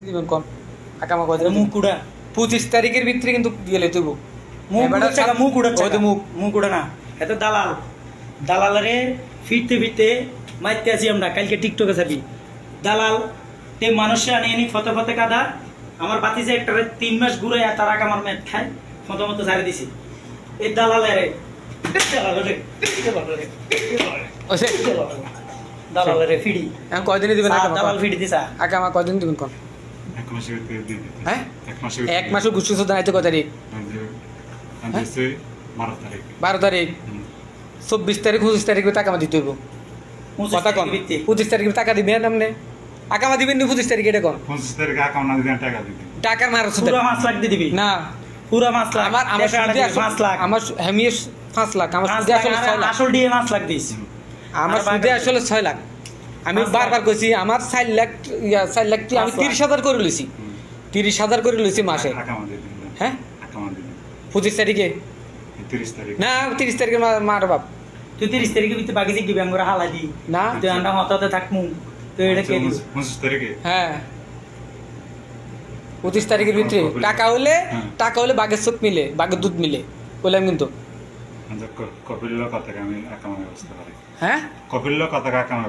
দিবেন কম আকামা কয় দিন মুখ কুড়া 25 তারিখের ভিতরে কিন্তু গেলে তুইব মুখ কুড়া না এত দালাল দালালারে ফিরতে ফিরতে মারতে আছি আমরা কালকে টিকটকে যাবি দালাল তে মানুষে আনি আনি ফতে ফতে কাদা আমার বাতি যে একটা 3 মাস ঘুরে তার আগে আমার মেট খায় ফতো মতো ঝাড়ে দিছি এই দালালেরে দালালেরে ফিডি এখন কয়দিনে দিবেন দালাল ফিডি দিছা আকামা কয়দিন দিবেন কোন এক মাসের ভিতরে দিয়ে দিতে হ্যাঁ এক এক মাসের গুছু সুদা আইতে কয় তারিখ মাসে 12 তারিখ 12 তারিখ 24 তারিখ 25 তারিখে টাকা দিতে হইব কথা কন 25 তারিখে টাকা দিবেন আপনি আকামা দিবেন নি 25 তারিখে এটা কোন 25 তারিখে আকামা দিবেন টাকা দিবেন টাকার মার সুদা পুরো 5 লাখ দিয়ে দিবি না পুরো 5 লাখ আমার সুদে 5 লাখ আমার হেমিয়ে 5 লাখ আমার সুদে আসলে 6 লাখ আসল দিয়ে 5 লাখ দিস আমার সুদে আসলে 6 লাখ আমি বারবার কইছি আমার 4 লাখ 4 লাখ আমি 30,000 করে লইছি 30,000 করে লইছি মাসে আকামা দিয়ে দিবেন হ্যাঁ আকামা দিবেন 25 তারিখে 30 তারিখ না 30 তারিখে মার বাপ তুই 30 তারিখে ভিতরে বাকি যে দিবি আমরা হালা দি না তুই আমরা হতাতে থাকমু তো এটা কে দিবি 25 তারিখে হ্যাঁ 25 তারিখের ভিতরে টাকা হলে বাঘের চোখ মিলে বাঘের দুধ মিলে বললাম কিন্তু কপিল কথা আমি আকামা ব্যবস্থা করি হ্যাঁ কপিল কথা আকামা